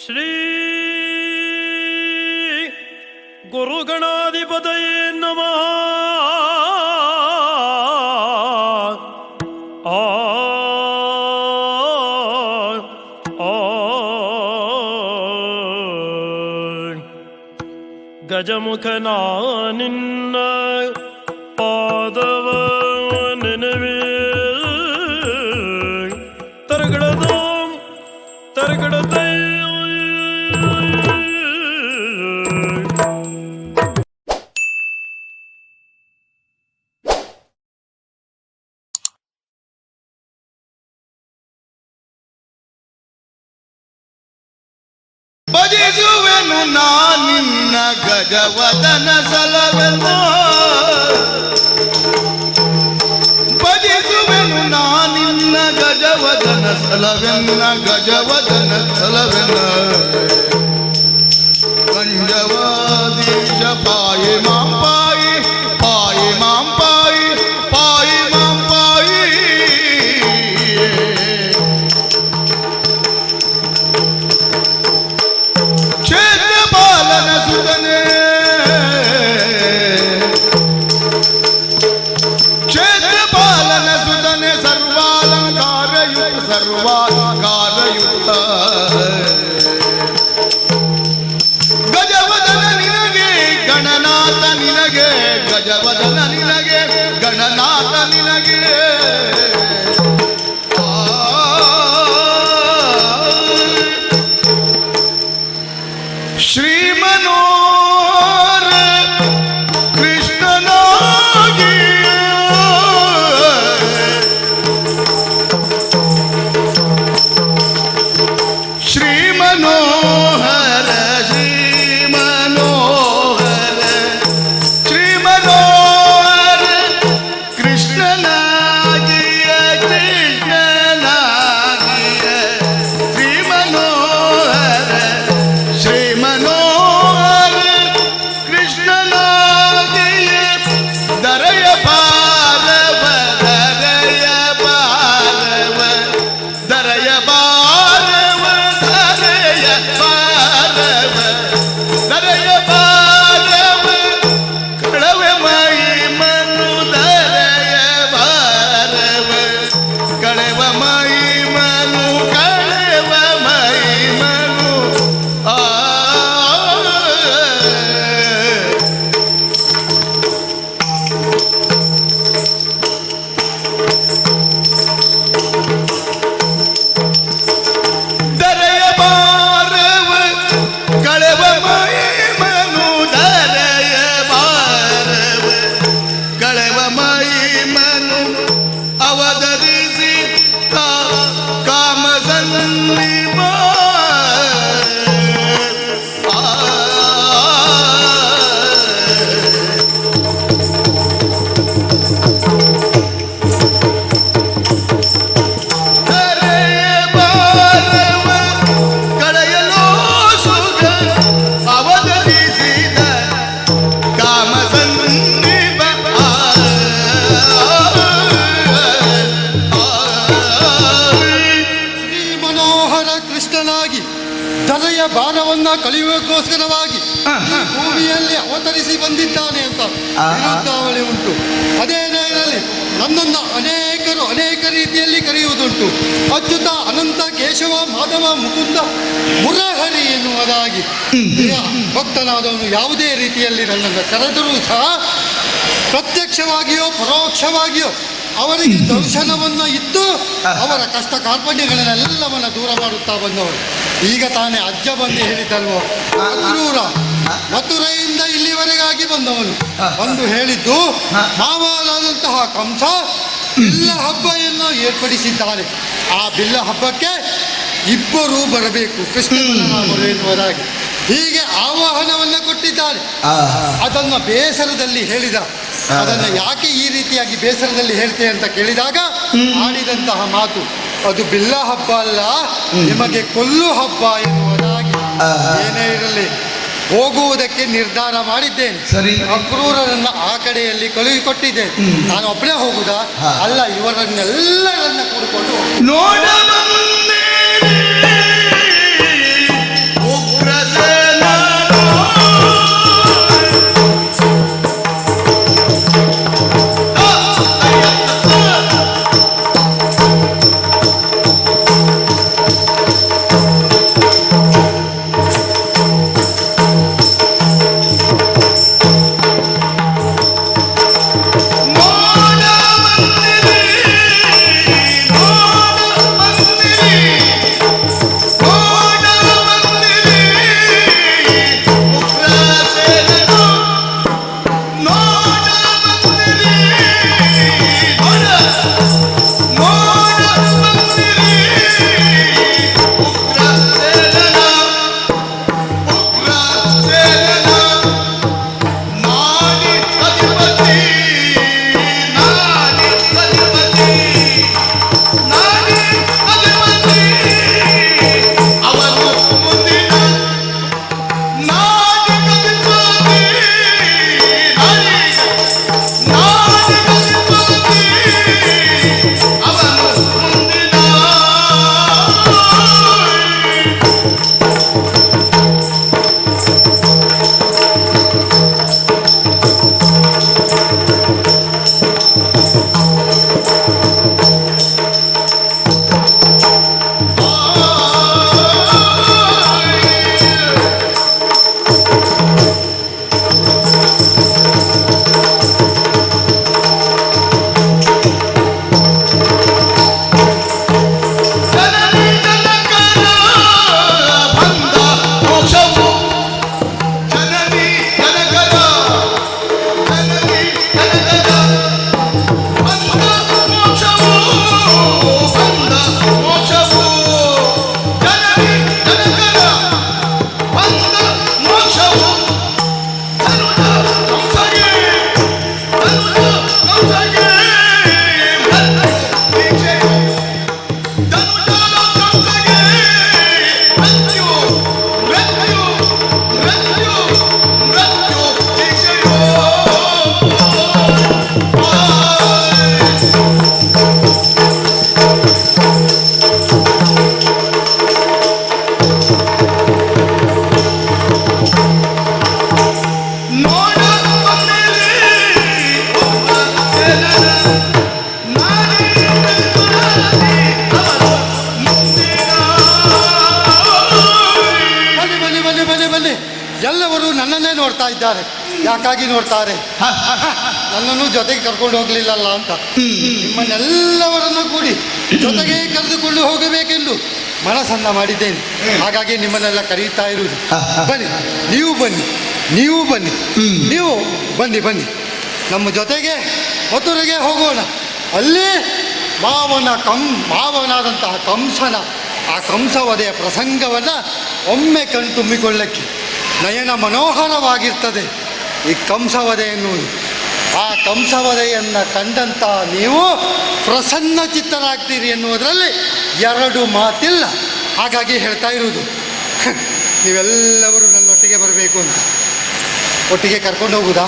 ಶ್ರೀ ಗುರುಗಣಾಧಿಪತಯೇ ನಮಃ. ಗಜಮುಖನ ನಿನ್ನ ಪಾದವ ನೆನವೇ ತರಗಡದ ತರಗಡದೈ ಭಜಿಸುವೆನು ನಾ ನಿನ್ನ ಗಜವದನ ಸಲವೆನು, ಭಜಿಸುವೆನು ನಾ ನಿನ್ನ ಗಜವದನ ಸಲವೆನ್ನ ಗಜವದನ ಸಲವೆನ. ಕಂಜವಾದೀಶ ಪಾಯಿ ಮಾಂ ಪಾಯಿ ಪಾಯಿ ಮಾಂ ಪಾಯಿ ಪಾಯಿ ಮಾಂ ಪಾಯಿ. ಕ್ಷೇತ್ರಪಾಲನ ಸುತನೇ ಕ್ಷೇತ್ರಪಾಲನ ಸುತನೇ ಸರ್ವಾಲಂಕಾರಯುಕ್ತ ಸರ್ವಾಲಂಕಾರಯುಕ್ತ. ಗಜವದನ ನಿನಗೆ ಗಣನಾಥ ನಿನಗೆ, ಗಜವದನ ನಿನಗೆ ಗಣನಾಥ ನಿನಗೆ. ಶ್ರೀ ಮನೋಹರ ಕೃಷ್ಣನಾಗಿ ಶ್ರೀ ಮನೋಹರ ಶ್ರೀ ಮನೋಹರ ಶ್ರೀ ಮನೋಹರ ಕೃಷ್ಣನಾಗಿಯ ಕೃಷ್ಣನಾಗಿಯ ಶ್ರೀ ಮನೋಹರ ಶ್ರೀ ಮನೋಹರ ಕೃಷ್ಣನಾಗಿಯ ದರೆಯ ಬಾರವ ದರೆಯ ಬಾರವ ದರೆಯ ಬಾರವ ದರೆಯ ಬಾರವ ದರೆಯ ಬಾರವ ಕಳವೆ ಮೈ ಮನು ದರೆಯ ಬಾರವ ಕಳೆವ ಮೈ ಮನು ಕಳೆವ ಮೈ ಮನು. ದರೆಯ ಬಾರವ ಕಳೆವ ಮೈ ಮನು ದರೆಯ ಬಾರವ ಕಳೆವ ಮೈ ಮನು ಅವತರಿಸಿ ಕಾಮಸನ್ನಿವ. ದರೆಯ ಬಾರವ ಕಳೆಯಲು ಸುಖ ಅವತರಿಸಿದ ಕಾಮಸನ್ನಿವ. ಶ್ರೀ ಮನೋಹರ ಕೃಷ್ಣನಾಗಿ ಧರೆಯ ಭಾರವನ್ನ ಕಳೆಯುವಕ್ಕೋಸ್ಕರವಾಗಿ ಈ ಭೂಮಿಯಲ್ಲಿ ಅವತರಿಸಿ ಬಂದಿದ್ದಾನೆ ಅಂತ ವಿರುದ್ಧಾವಳಿ ಉಂಟು. ಅದೇನೇ ಇರಲಿ, ನನ್ನನ್ನು ಅನೇಕರು ಅನೇಕ ರೀತಿಯಲ್ಲಿ ಕರೆಯುವುದುಂಟು. ಅಚ್ಯುತ, ಅನಂತ, ಕೇಶವ, ಮಾಧವ, ಮುಕುಂದ, ಮುರಹರಿ ಎನ್ನುವುದಾಗಿ. ಭಕ್ತನಾದವನು ಯಾವುದೇ ರೀತಿಯಲ್ಲಿ ನನ್ನನ್ನು ಕರೆದರೂ ಸಹ ಪ್ರತ್ಯಕ್ಷವಾಗಿಯೋ ಪರೋಕ್ಷವಾಗಿಯೋ ಅವರಿಗೆ ದರ್ಶನವನ್ನು ಇತ್ತು ಅವರ ಕಷ್ಟ ಕಾರ್ಪಣ್ಯಗಳನ್ನೆಲ್ಲವನ್ನ ದೂರ ಮಾಡುತ್ತಾ ಬಂದವರು. ಈಗ ತಾನೇ ಅಜ್ಜ ಬಂದು ಹೇಳಿದ್ದಲ್ವೋ, ಅಕ್ರೂರ ಮಥುರೆಯಿಂದ ಇಲ್ಲಿವರೆಗಾಗಿ ಬಂದವನು ಬಂದು ಹೇಳಿದ್ದು, ಮಾವನಾದಂತಹ ಕಂಸ ಬಿಲ್ಲ ಹಬ್ಬವನ್ನು ಏರ್ಪಡಿಸಿದ್ದಾರೆ. ಆ ಬಿಲ್ಲ ಹಬ್ಬಕ್ಕೆ ಇಬ್ಬರೂ ಬರಬೇಕು, ಕೃಷ್ಣ ಬಲರಾಮರು ಎನ್ನುವುದಾಗಿ ಹೀಗೆ ಆವಾಹನವನ್ನು ಕೊಟ್ಟಿದ್ದಾರೆ. ಅದನ್ನು ಬೇಸರದಲ್ಲಿ ಹೇಳಿದ. ಅದನ್ನು ಯಾಕೆ ಈ ರೀತಿಯಾಗಿ ಬೇಸರದಲ್ಲಿ ಹೇಳ್ತೇನೆ ಅಂತ ಕೇಳಿದಾಗ ಆಡಿದಂತಹ ಮಾತು, ಅದು ಬಿಲ್ಲ ಹಬ್ಬ ಅಲ್ಲ, ನಿಮಗೆ ಕೊಲ್ಲು ಹಬ್ಬ ಎನ್ನುವುದಾಗಿ. ಏನೇ ಇರಲಿ, ಹೋಗುವುದಕ್ಕೆ ನಿರ್ಧಾರ ಮಾಡಿದ್ದೇನೆ. ಸರಿ. ಅಕ್ರೂರರನ್ನ ಆ ಕಡೆಯಲ್ಲಿ ಕಳುಹಿಕೊಟ್ಟಿದ್ದೇನೆ. ನಾನು ಒಬ್ಬನೇ ಹೋಗುದಾ? ಅಲ್ಲ, ಇವರನ್ನೆಲ್ಲರನ್ನ ಕೂಡಿಕೊಂಡು ನೋಡ ಎಲ್ಲವರು ನನ್ನನ್ನೇ ನೋಡ್ತಾ ಇದ್ದಾರೆ. ಯಾಕಾಗಿ ನೋಡ್ತಾರೆ? ನನ್ನನ್ನು ಜೊತೆಗೆ ಕರ್ಕೊಂಡು ಹೋಗಲಿಲ್ಲಲ್ಲ ಅಂತ. ನಿಮ್ಮನ್ನೆಲ್ಲವರನ್ನು ಕೂಡಿ ಜೊತೆಗೆ ಕರೆದುಕೊಂಡು ಹೋಗಬೇಕೆಂದು ಮನಸ್ಸನ್ನ ಮಾಡಿದ್ದೇನೆ. ಹಾಗಾಗಿ ನಿಮ್ಮನ್ನೆಲ್ಲ ಕರೀತಾ ಇರುವುದು. ಬನ್ನಿ, ನೀವು ಬನ್ನಿ, ನೀವು ಬನ್ನಿ, ನೀವು ಬನ್ನಿ ಬನ್ನಿ, ನಮ್ಮ ಜೊತೆಗೆ ಮಥುರೆಗೆ ಹೋಗೋಣ. ಅಲ್ಲಿ ಮಾವನಾದಂತಹ ಕಂಸನ ಆ ಕಂಸವಧೆಯ ಪ್ರಸಂಗವನ್ನು ಒಮ್ಮೆ ಕಣ್ತುಂಬಿಕೊಳ್ಳಕ್ಕೆ ನಯನ ಮನೋಹರವಾಗಿರ್ತದೆ ಈ ಕಂಸವಧೆ ಎನ್ನುವುದು. ಆ ಕಂಸವಧೆಯನ್ನು ಕಂಡಂಥ ನೀವು ಪ್ರಸನ್ನ ಚಿತ್ತರಾಗ್ತೀರಿ ಎನ್ನುವುದರಲ್ಲಿ ಎರಡು ಮಾತಿಲ್ಲ. ಹಾಗಾಗಿ ಹೇಳ್ತಾ ಇರುವುದು, ನೀವೆಲ್ಲರೂ ನನ್ನೊಟ್ಟಿಗೆ ಬರಬೇಕು ಅಂತ. ಒಟ್ಟಿಗೆ ಕರ್ಕೊಂಡು ಹೋಗುವುದಾ?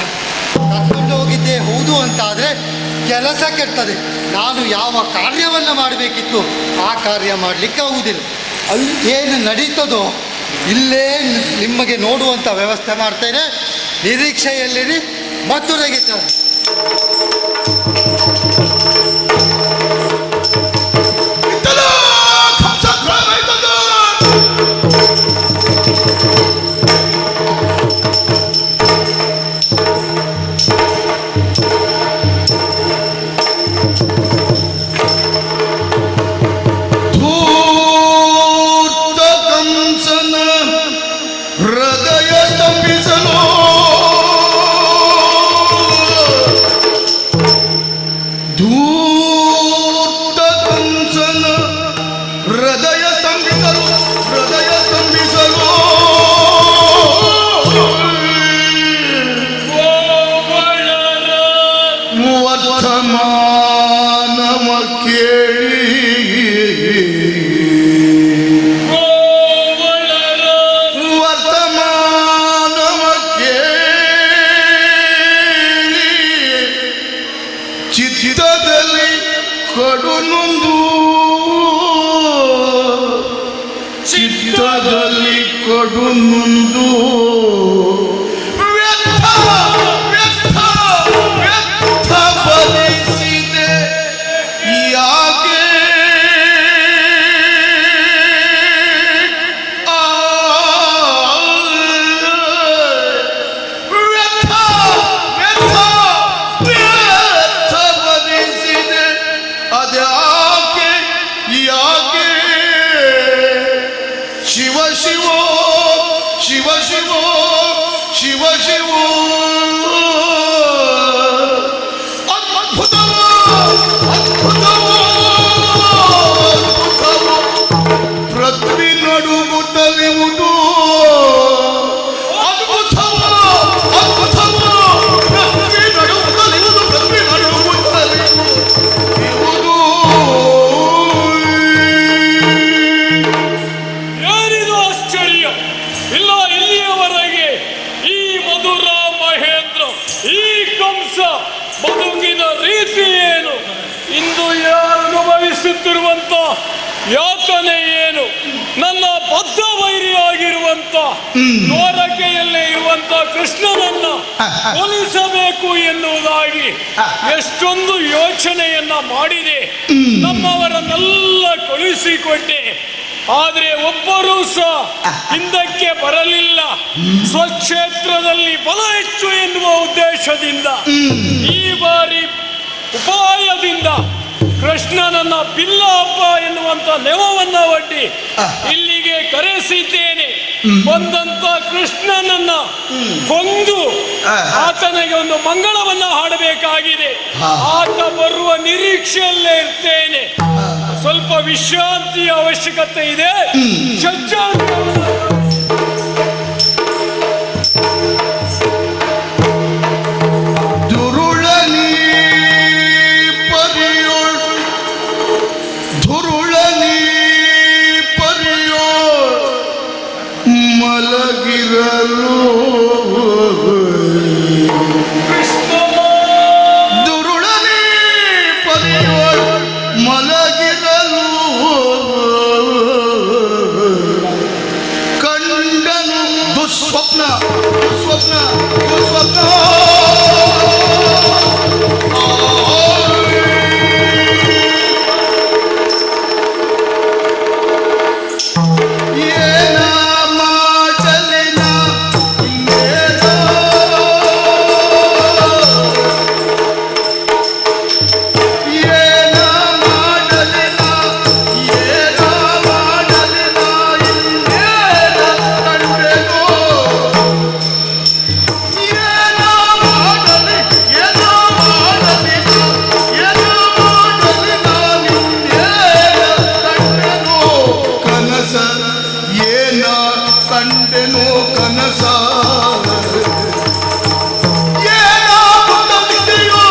ಕರ್ಕೊಂಡು ಹೋಗಿದ್ದೇ ಹೌದು ಅಂತಾದರೆ ಕೆಲಸ ಕೆಡ್ತದೆ. ನಾನು ಯಾವ ಕಾರ್ಯವನ್ನು ಮಾಡಬೇಕಿತ್ತು ಆ ಕಾರ್ಯ ಮಾಡಲಿಕ್ಕೆ ಆಗುವುದಿಲ್ಲ. ಅಲ್ಲಿ ಏನು ನಡೀತದೋ ಇಲ್ಲೇ ನಿಮಗೆ ನೋಡುವಂಥ ವ್ಯವಸ್ಥೆ ಮಾಡ್ತೇನೆ. ನಿರೀಕ್ಷೆಯಲ್ಲಿರಿ. ಮಥುರೆಗೆ ಚಾಲು. ಚಿತ್ತದಲ್ಲಿ ಕಡುನೊಂದು, ಚಿತ್ತದಲ್ಲಿ ಕಡುನೊಂದು ವ್ಯರ್ಥ ವ್ಯರ್ಥ ವ್ಯರ್ಥ ಬಲಿಸಿದೆ ಯಾಕೆ? ವ್ಯರ್ಥ ವ್ಯರ್ಥ ವ್ಯರ್ಥ ಬಲಿಸಿದೆ ಅದ್ಯಾಕೆ ಯಾಕೆ? ಶಿವ ಶಿವೋ ಶಿವ ಶಿವೋ ಶಿವ ಶಿವೋ ಅದ್ಭುತವೋ ಅದ್ಭುತವೋ ಅದ್ಭುತವೋ ಪೃಥ್ವಿ ನಡುಗುತ್ತಲಿರುವುದು. ಅದ್ಭುತವೋ ಅದ್ಭುತವೋ ಪೃಥ್ವಿ ನಡುಗುತ್ತಲಿರುವುದು. ಪೃಥ್ವಿ ನಡುಗುತ್ತಲಿರುವುದು. ಯಾರಿದು ಆಶ್ಚರ್ಯ ಇಲ್ಲ ಇಲ್ಲಿಯವರೆಗೆ ಈ ಮಧುರ ಮಹೇಂದ್ರ ಈ ಕಂಸ ಬದುಕಿನ ರೀತಿ ಏನು, ಇಂದು ಅನುಭವಿಸುತ್ತಿರುವಂತ ಯಾತನೆ ಏನು, ನನ್ನ ಬದ್ಧ ವೈರಿಯಾಗಿರುವಂತ ದ್ವಾರಕೆಯಲ್ಲೇ ಇರುವಂತ ಕೃಷ್ಣನನ್ನ ಕೊಲಿಸಬೇಕು ಎನ್ನುವುದಾಗಿ ಎಷ್ಟೊಂದು ಯೋಚನೆಯನ್ನ ಮಾಡಿದೆ. ನಮ್ಮವರನ್ನೆಲ್ಲ ಕೊಲಿಸಿಕೊಟ್ಟೆ. ಆದರೆ ಒಬ್ಬರೂ ಸಹ ಹಿಂದಕ್ಕೆ ಬರಲಿಲ್ಲ. ಸ್ವಕ್ಷೇತ್ರದಲ್ಲಿ ಬಲ ಹೆಚ್ಚು ಎನ್ನುವ ಉದ್ದೇಶದಿಂದ ಈ ಬಾರಿ ಉಪಾಯದಿಂದ ಕೃಷ್ಣನನ್ನ ಬಿಲ್ಲ ಹಬ್ಬ ಎನ್ನುವಂತ ನೆವವನ್ನ ಒಡ್ಡಿ ಇಲ್ಲಿಗೆ ಕರೆಸಿದ್ದೇನೆ. ಬಂದಂತ ಕೃಷ್ಣನನ್ನ ಕೊಂದು ಆತನಿಗೆ ಒಂದು ಮಂಗಳವನ್ನ ಹಾಡಬೇಕಾಗಿದೆ. ಆತ ಬರುವ ನಿರೀಕ್ಷೆಯಲ್ಲೇ ಇರ್ತೇನೆ. ಸ್ವಲ್ಪ ವಿಶ್ರಾಂತಿಯ ಅವಶ್ಯಕತೆ ಇದೆ. ದುರುಳನಿ ಪರಿಯೋಳ್ ದುರುಳನಿ ಪರಿಯೋಳ್ ಮಲಗಿರಲು ದುರುಳನಿ ಪರಿಯೋಳ್ ಮಲಗಿರಲು ಏನ ಕಂಡೆನು ಕನಸ ಏನಾಗುತ್ತಲಿದೆಯೋ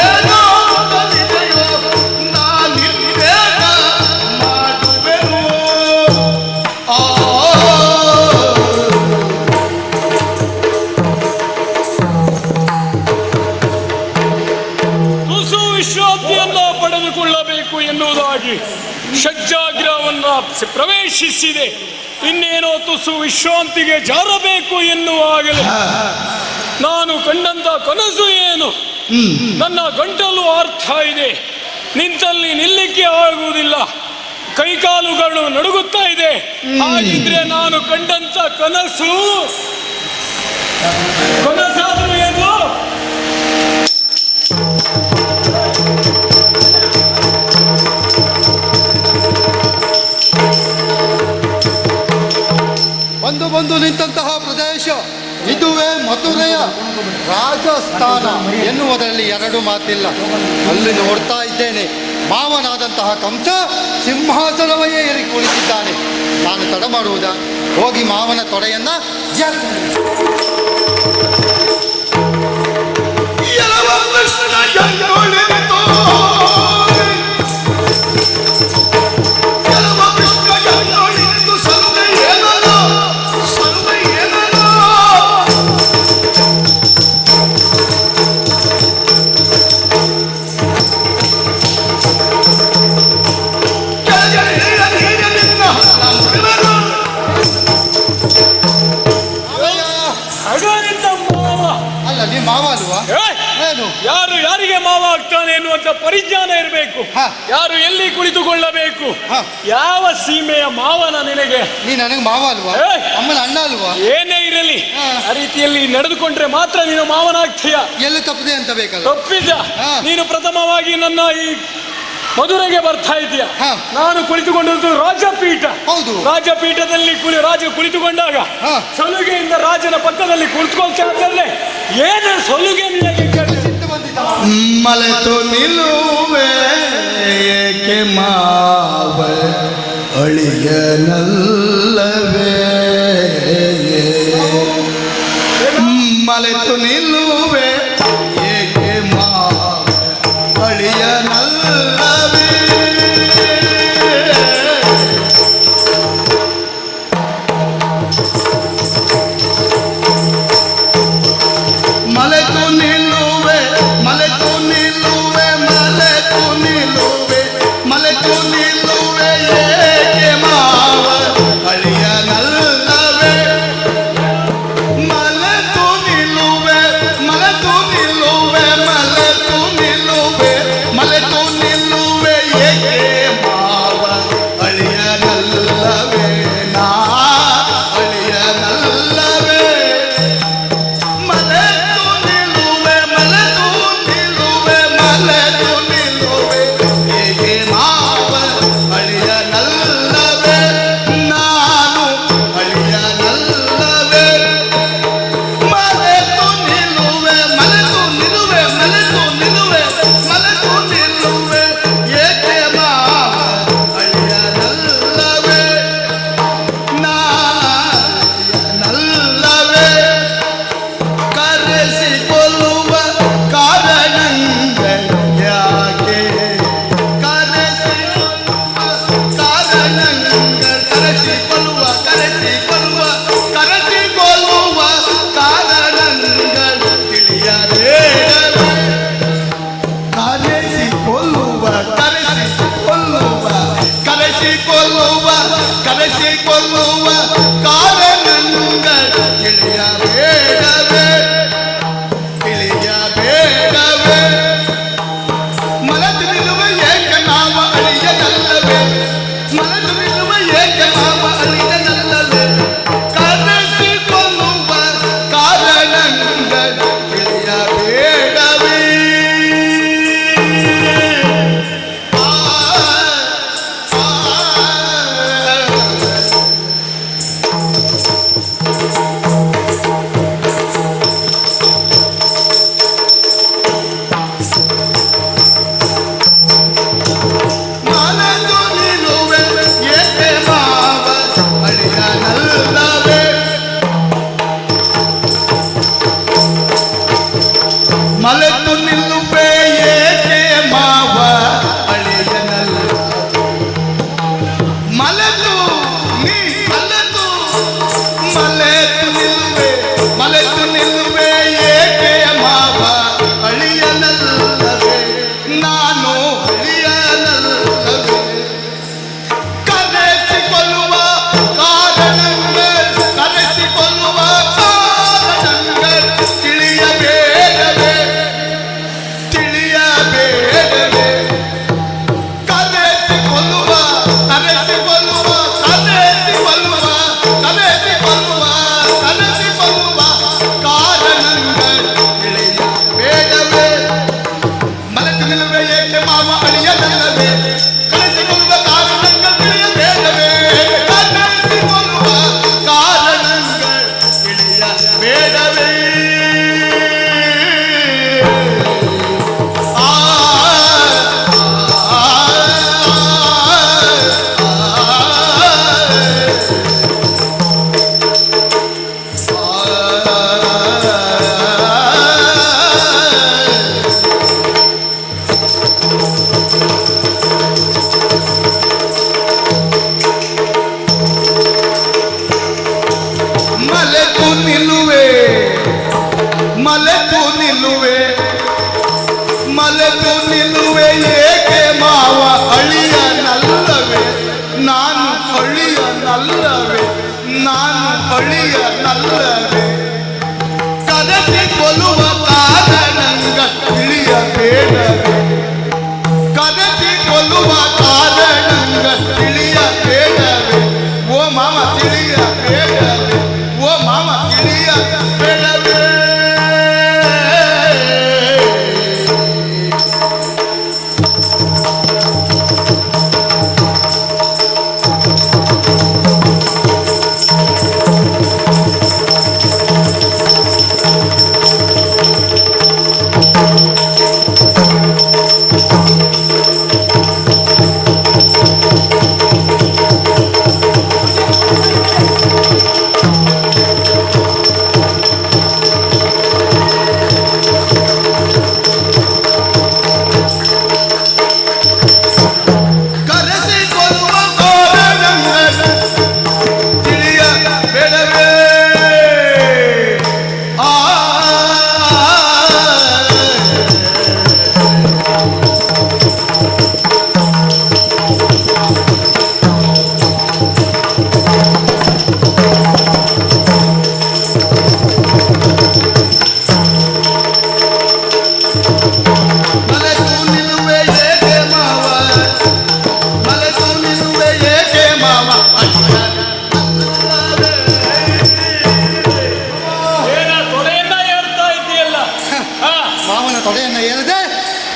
ಏನಾಗುತ್ತಲಿದೆಯೋ ನಾನಿದ್ದೇನ ಮಾಡುವೆನು ಆ ತುಸು ವಿಶ್ರಾಂತಿಯನ್ನ ಪಡೆದುಕೊಳ್ಳಬೇಕು ಎನ್ನುವುದಾಗಿ ಶಜ್ಜಾಗ್ರಹವನ್ನ ಪ್ರವೇಶಿಸಿದೆ. ಇನ್ನೇನೋ ತುಸು ವಿಶ್ರಾಂತಿಗೆ ಜಾರಬೇಕು ಎನ್ನುವಾಗಲೇ ನಾನು ಕಂಡಂತ ಕನಸು ಏನು, ನನ್ನ ಗಂಟಲು ಅರ್ಥ ಇದೆ, ನಿಂತಲ್ಲಿ ನಿಲ್ಲಿಕ್ಕೆ ಆಗುವುದಿಲ್ಲ, ಕೈಕಾಲುಗಳು ನಡುಗುತ್ತಾ ಇದೆ. ಹಾಗಿದ್ರೆ ನಾನು ಕಂಡಂತ ಕನಸಾದ್ರೂ ಏನು? ಬಂದು ನಿಂತಹ ಪ್ರದೇಶ ಇದುವೇ ಮಥುರೆಯ ರಾಜಸ್ಥಾನ ಎನ್ನುವುದರಲ್ಲಿ ಎರಡು ಮಾತಿಲ್ಲ. ಅಲ್ಲಿ ನೋಡ್ತಾ ಇದ್ದೇನೆ, ಮಾವನಾದಂತಹ ಕಂಸ ಸಿಂಹಾಸನವನ್ನೇ ಏರಿ ಕುಳಿತಿದ್ದಾನೆ. ನಾನು ತಡ ಮಾಡುವುದಾ? ಹೋಗಿ ಮಾವನ ತೊಡೆಯನ್ನ ಯಾರು ಯಾರಿಗೆ ಮಾವ ಆಗ್ತಾನೆ ಎನ್ನುವಂತ ಪರಿಜ್ಞಾನ ಇರಬೇಕು. ಯಾರು ಎಲ್ಲಿ ಕುಳಿತುಕೊಳ್ಳಬೇಕು, ಯಾವ ಸೀಮೆಯ ಮಾವನ ನಿನಗೆ? ನೀ ನನಗೆ ಮಾವ ಅಲ್ವಾ? ಅಮ್ಮನ ಅಣ್ಣ ಅಲ್ವಾ? ಏನೇ ಇರಲಿ, ಆ ರೀತಿಯಲ್ಲಿ ನಡೆದುಕೊಂಡ್ರೆ ಮಾತ್ರ ನೀನು ಮಾವನಾಗ್ತೀಯ. ಎಲ್ಲಿ ತಪ್ಪದೆ ಅಂತ ಬೇಕಲ್ಲ? ತಪ್ಪಿದ್ದ. ನೀನು ಪ್ರಥಮವಾಗಿ ನನ್ನ ಈ ಮಧುರೆಗೆ ಬರ್ತಾ ಇದೆಯಾ? ನಾನು ಕುಳಿತುಕೊಂಡದ್ದು ರಾಜಪೀಠ. ಹೌದು. ರಾಜಪೀಠದಲ್ಲಿ ರಾಜ ಕುಳಿತುಕೊಂಡಾಗ ಸಲುಗೆಯಿಂದ ರಾಜನ ಪಕ್ಕದಲ್ಲಿ ಕುಳಿತುಕೊಳ್ತಾ ಇದ್ದಲ್ಲೇ ಏನು ಸಲುಗೆ ನಿನಗೆ ಮಲೆತು ನಿಲ್ಲುವೆ ಏಕೆ ಮಾವ ಅಳಿಯನಲ್ಲವೇ ಮಲೆತು ನಿಲ್ಲುವೆ ಏಕೆ ಮಾವ ಅಳಿಯನಲ್ಲವೇ ಮಲೆತು ನಿಲ್ಲುವೆ ಮಲೆತು ನಿಲ್ಲುವೆ ಮಲೆತು ನಿಲ್ಲುವೆ ಮಲೆತು ನಿಲ್ಲುವೆ ಏಕೆ ಮಾವ ಅಳಿಯನಲ್ಲವೇ ಮಲೆತು ನಿಲ್ಲುವೆ ಮಲೆತು ನಿಲ್ಲುವೆ ಮಲೆತು ನಿಲ್ಲುವೆ ಮಲೆತು ನಿಲ್ಲುವೆ ಏಕೆ ಮಾವ ಅಳಿಯನಲ್ಲವೇ ನಾ ಅಳಿಯನಲ್ಲವೇ ಮಲೆತು ನಿಲ್ಲುವೆ ಮಲೆತು ನಿಲ್ಲುವೆ ಮಲೆತು ನಿಲ್ಲುವೆ ಏಕೆ ಮಾವ ಅಳಿಯನಲ್ಲವೇ ನಾನು ಅಳಿಯನಲ್ಲವೇ ಮಲೆತು ನಿಲ್ಲುವೆ ಮಲೆತು ನಿಲ್ಲುವೆ ಮಲೆತು ನಿಲ್ಲುವೆ ಮಲೆತು ನಿಲ್ಲುವೆ ಏಕೆ ಮಾವ ಅಳಿಯನಲ್ಲವೇ ನಾ ಅಳಿಯನಲ್ಲವೇ ಕರೆಸಿಕೊಳ್ಳುವ ಕಾರಣಂಗಳ್ಯಾಕೆ ಕರೆಸಿಕೊಳ್ಳುವ ಕಾರಣಗಳು ತಿಳಿಯಬೇಡವೇ ಕರೆಸಿಕೊಳ್ಳುವ ಕಾರಣಗಳು ತಿಳಿಯಬೇಡವೇ ತಿಳಿಯಬೇಡವೇ ಮಲೆತು ನಿಲ್ಲುವ ಏಕೆ ಮಾವ ಅಳಿಯನಲ್ಲವೇ ಮಲೆತು ನಿಲ್ಲುವ ಏಕೆ ಮಾವ ಅಳಿಯನಲ್ಲವೇ ಕರೆಸಿಕೊಳ್ಳುವ ಕಾರಣಗಳು ತಿಳಿಯಬೇಡವೇ ಆ ಅಳಿಯ ನಲ್ಲವೇ ಕರೆಸಿ ಕೊಲ್ಲುವ ಕಾರಣಂಗ ತಿಳಿಯ ಬೇಡವೇ ಕರೆಸಿ ಕೊಲ್ಲುವ ಕಾರಣಂಗ ತಿಳಿಯ ಬೇಡವೇ ಓ ಮಾಮ ತಿಳಿಯ ಬೇಡವೇ ಓ ಮಾಮ ತಿಳಿಯ ಬೇಡವೇ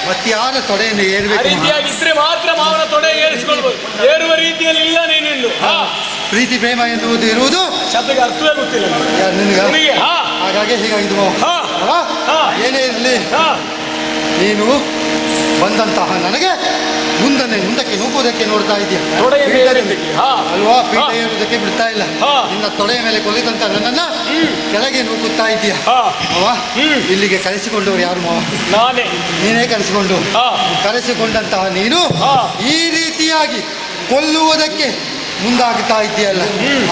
ಮತ್ಯಾರ ತೊಡೆಯನ್ನು ಆ ಏರ್ಬೇಕು ರೀತಿಯಾಗಿದ್ರೆ ಮಾತ್ರ ಮಾವನ ತೊಡೆ ಏರಿಸಿಕೊಳ್ಬಹುದು. ಏರುವ ರೀತಿಯಲ್ಲಿ ಇಲ್ಲ ನೀನಿಂದು. ಪ್ರೀತಿ ಪ್ರೇಮ ಎನ್ನುವುದು ಇರುವುದು ಶಬ್ದಕ್ಕೆ ಅರ್ಥವೇ ಗೊತ್ತಿಲ್ಲ ನಿನಗೆ ನಿನಗೆ. ಹಾಗಾಗಿ ಹೀಗಾಗಿದ್ದು ಏನೇ ಇರಲಿ ಹಾ ನೀನು ಬಂದಂತಹ ನನಗೆ ಮುಂದಕ್ಕೆ ನೂಕುವುದಕ್ಕೆ ನೋಡ್ತಾ ಇದೆಯಾ ತೊಡೆಯನ್ನು ಏರಿದ್ದಕ್ಕೆ. ಅಲ್ವಾ ಪೀಠ ಏರುವುದಕ್ಕೆ ಬಿಡ್ತಾ ಇಲ್ಲ ಹಾ. ನಿನ್ನ ತೊಡೆಯ ಮೇಲೆ ಕೊಲಿದಂತ ನನ್ನನ್ನ ಕೆಳಗೆ ನೂಕುತ್ತಾ ಇದೆಯಾ ಮಾವ ಇಲ್ಲಿಗೆ ಕರೆಸಿಕೊಂಡವರು ಯಾರು ಮಾವ ನಾನೇ. ನೀನೇ ಕರೆಸಿಕೊಂಡು ಹಾ. ಕರೆಸಿಕೊಂಡಂತಹ ನೀನು ಹಾ. ಈ ರೀತಿಯಾಗಿ ಕೊಲ್ಲುವುದಕ್ಕೆ ಮುಂದಾಗ್ತಾ ಇದೆಯಲ್ಲ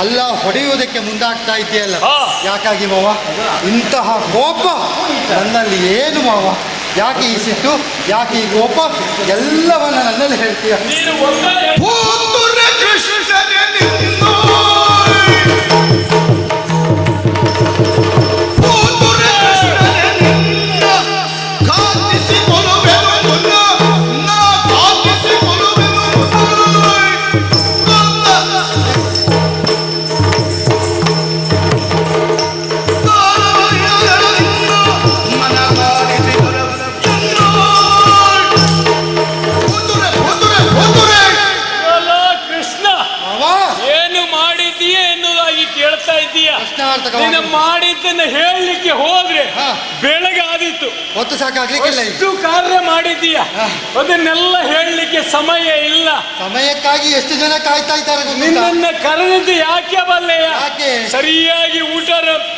ಅಲ್ಲ ಹೊಡೆಯುವುದಕ್ಕೆ ಮುಂದಾಗ್ತಾ ಇದೆಯಲ್ಲ ಹಾ. ಯಾಕಾಗಿ ಮಾವ ಇಂತಹ ಕೋಪ ನನ್ನಲ್ಲಿ ಏನು ಮಾವ ಯಾಕೆ ಈ ಸಿಟ್ಟು ಯಾಕೆ ಈ ಕೋಪ ಎಲ್ಲವನ್ನ ನನ್ನಲ್ಲಿ ಹೇಳ್ತೀಯ ನೀನು ಒಂದೇ ಪುತ್ರ ಕೃಷ್ಣನೇ ನಿನ್ನೋ ಪುತ್ರ ಕೃಷ್ಣನೇ ನಿನ್ನ ಕಾತಿಸಿಕೊಳ್ಳುವೆನು ಮುನ್ನ ನಾ ಕಾತಿಸಿಕೊಳ್ಳುವೆನು ಅಲ್ಲ ಕೃಷ್ಣ, ಏನು ಮಾಡಿದ್ದೀಯ ಎನ್ನುವುದಾಗಿ ಕೇಳ್ತಾ ಇದ್ದೀಯ. ನೀನು ಮಾಡಿದ್ದನ್ನು ಹೇಳಲಿಕ್ಕೆ ಹೋದ್ರೆ ಬೆಳಗಾದಿತ್ತು. ಹೊತ್ತು ಸಾಕಾಗ್ಲಿಕ್ಕಿಲ್ಲ ಈಗ. ಎಷ್ಟು ಕಾರ್ಯ ಮಾಡಿದ್ದೀಯ ಅದನ್ನೆಲ್ಲ ಹೇಳಲಿಕ್ಕೆ ಸಮಯ ಇಲ್ಲ. ಸಮಯಕ್ಕಾಗಿ ಎಷ್ಟು ಜನ ಕಾಯ್ತಾ ಇದ್ದಾರೆ ಗೊತ್ತುಂಟಾ? ನಿನ್ನನ್ನ ಕರೆದಿದ್ದು ಯಾಕೆ ಬಲ್ಲೆಯ? ಯಾಕೆ? ಸರಿಯಾಗಿ ಊಟ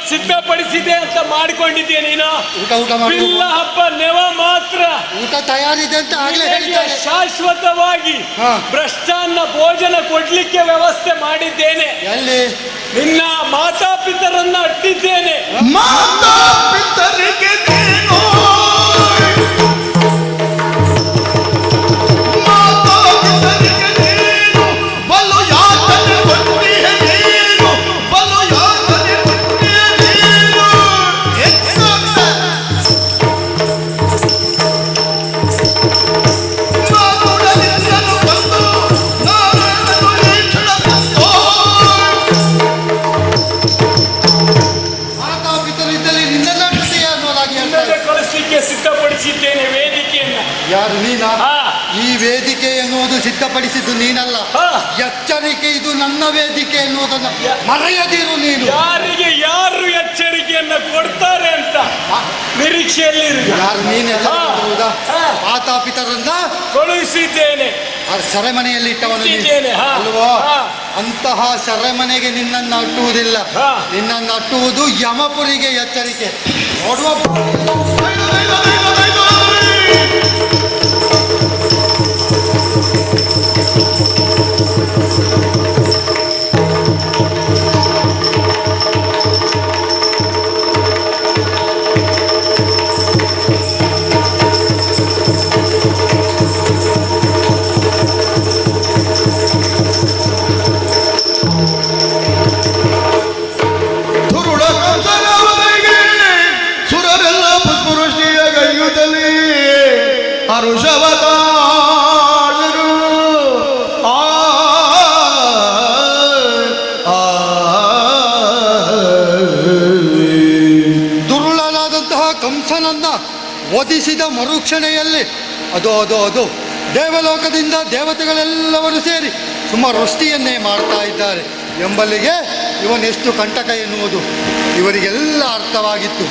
ಸಿದ್ಧಪಡಿಸಿದೆ ಅಂತ ಮಾಡಿಕೊಂಡಿದ್ದೀಯ ನೀನು. ಊಟ ಮಾಡಿ ಇಲ್ಲ ಹಬ್ಬ ನೆವ ಮಾತ್ರ ಊಟ ತಯಾರಿದೆ ಅಂತ ಆಗ್ಲೇ ನಿನಗೆ ಹೇಳಿದ್ದಾರೆ. ಶಾಶ್ವತವಾಗಿ ಹಾ. ಭ್ರಷ್ಟಾನ್ನ ಭೋಜನ ಕೊಡ್ಲಿಕ್ಕೆ ವ್ಯವಸ್ಥೆ ಮಾಡಿದ್ದೇನೆ. ಎಲ್ಲಿ ನಿನ್ನ ಮಾತಾಪಿತರನ್ನ ಅಟ್ಟಿದ್ದೇನೆ. ಮಾತಾ ಪಿತರಿಗೆ ನೀನು ಮಾತಾ ಪಿತರಿಗೆ ನೀನು ಬಲು ಯಾತನೆ ಕೊಟ್ಟಿಯ ನೀನು ಬಲು ಯಾತನೆ ಕೊಟ್ಟಿಯ ನೀನು ಎತ್ತೊಂದ ನಾನುಡಲಿದ್ದನು ಬಂದು ನಾನನ್ನು ಈಕ್ಷಣ ತಂದೋ ಮಾತಾಪಿತರು ಇದ್ದಲ್ಲಿ ನಿನ್ನೆಲ್ಲ ಜೊತೆಯ ಅನ್ನೋದಾಗಿ ಹೇಳ್ತಾರೆ. ನಿನ್ನನ್ನು ಕಳಿಸ್ಲಿಕ್ಕೆ ಸಿದ್ಧಪಡಿಸಿದ್ದೇನೆ ವೇದಿಕೆಯನ್ನ. ಯಾರು ನೀನಾ? ಹಾ. ಈ ವೇದಿಕೆ ಎನ್ನುವುದು ಸಿದ್ಧಪಡಿಸಿದ್ದು ನೀನಲ್ಲ. ಹಾ. ಎಚ್ಚರಿಕೆ ಇದು ನನ್ನ ವೇದಿಕೆ ಎನ್ನುವುದನ್ನು ಮರೆಯದಿರು ನೀನು. ಯಾರು ಎಚ್ಚರಿಕೆಯನ್ನ ಕೊಡ್ತಾರೆ ಅಂತ ನಿರೀಕ್ಷೆಯಲ್ಲಿ ಯಾರು ನೀನು ಎಚ್ಚರಿಕೆ ಹಾ. ಮಾತಾಪಿತರನ್ನ ಕಳುಹಿಸಿದ್ದೇನೆ. ಆ ಸೆರೆಮನೆಯಲ್ಲಿ ಇಟ್ಟವನು ನೀನು. ಇಟ್ಟಿದ್ದೇನೆ. ಹಾ. ಅಲ್ವೋ ಹಾ. ಅಂತಹ ಸೆರೆಮನೆಗೆ ನಿನ್ನನ್ನು ಅಟ್ಟುವುದಿಲ್ಲ. ಹಾ. ನಿನ್ನನ್ನು ಅಟ್ಟುವುದು ಯಮಪುರಿಗೆ ಎಚ್ಚರಿಕೆ. ನೋಡುವ ಹರುಷವ ಕಾಣರು. ಆ ಆ ದುರುಳನಾದಂತಹ ಕಂಸನನ್ನ ವಧಿಸಿದ ಮರುಕ್ಷಣೆಯಲ್ಲಿ ಅದು ದೇವಲೋಕದಿಂದ ದೇವತೆಗಳೆಲ್ಲವರು ಸೇರಿ ಸುಮವೃಷ್ಟಿಯನ್ನೇ ಮಾಡ್ತಾ ಇದ್ದಾರೆ ಎಂಬಲ್ಲಿಗೆ ಇವನೆಷ್ಟು ಕಂಟಕ ಎನ್ನುವುದು ಇವರಿಗೆಲ್ಲ ಅರ್ಥವಾಗಿತ್ತು.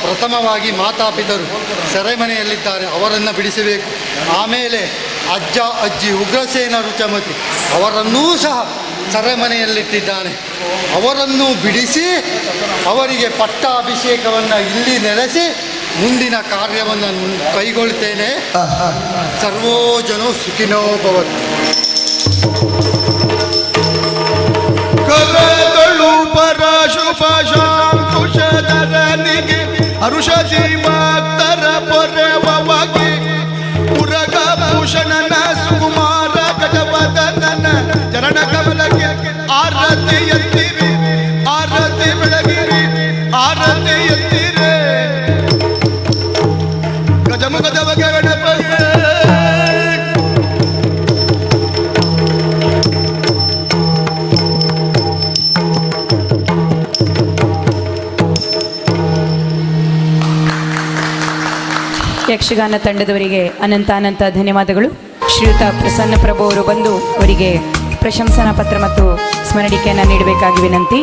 ಪ್ರಥಮವಾಗಿ ಮಾತಾಪಿತರು ಸೆರೆಮನೆಯಲ್ಲಿದ್ದಾರೆ, ಅವರನ್ನು ಬಿಡಿಸಬೇಕು. ಆಮೇಲೆ ಅಜ್ಜ ಅಜ್ಜಿ ಉಗ್ರಸೇನ ರುಚಮತಿ ಅವರನ್ನೂ ಸಹ ಸೆರೆಮನೆಯಲ್ಲಿಟ್ಟಿದ್ದಾನೆ. ಅವರನ್ನು ಬಿಡಿಸಿ ಅವರಿಗೆ ಪಟ್ಟಾಭಿಷೇಕವನ್ನು ಇಲ್ಲಿ ನೆಲೆಸಿ ಮುಂದಿನ ಕಾರ್ಯವನ್ನು ಕೈಗೊಳ್ತೇನೆ. ಸರ್ವೋ ಜನೋ ಸುಖಿನೋ ಭವಂತು. ಕರಗಳು ಪರಶುಭ ಶಾಂಕುಶಧರನಿಗೆ ಹರುಷದಿ ಭಕ್ತರ ಪೊರೆವವಾಗಿ ಮುರಗಭೂಷಣನ ಸುಕುಮಾರ ಗಜವದನನ ಚರಣ ಕಮಲಕ್ಕೆ ಆರತಿ ಎತ್ತಿರಿ, ಆರತಿ ಬೆಳಗಿರಿ, ಆರತಿ ಎತ್ತಿರೆ ಗಜಮುಖದ ಬಗೆ ಗಣಪಗೆ. ಯಕ್ಷಗಾನ ತಂಡದವರಿಗೆ ಅನಂತ ಧನ್ಯವಾದಗಳು. ಶ್ರೀಯುತ ಪ್ರಸನ್ನ ಪ್ರಭು ಅವರು ಬಂದು ಅವರಿಗೆ ಪ್ರಶಂಸನಾ ಪತ್ರ ಮತ್ತು ಸ್ಮರಣಿಕೆಯನ್ನು ನೀಡಬೇಕಾಗಿ ವಿನಂತಿ.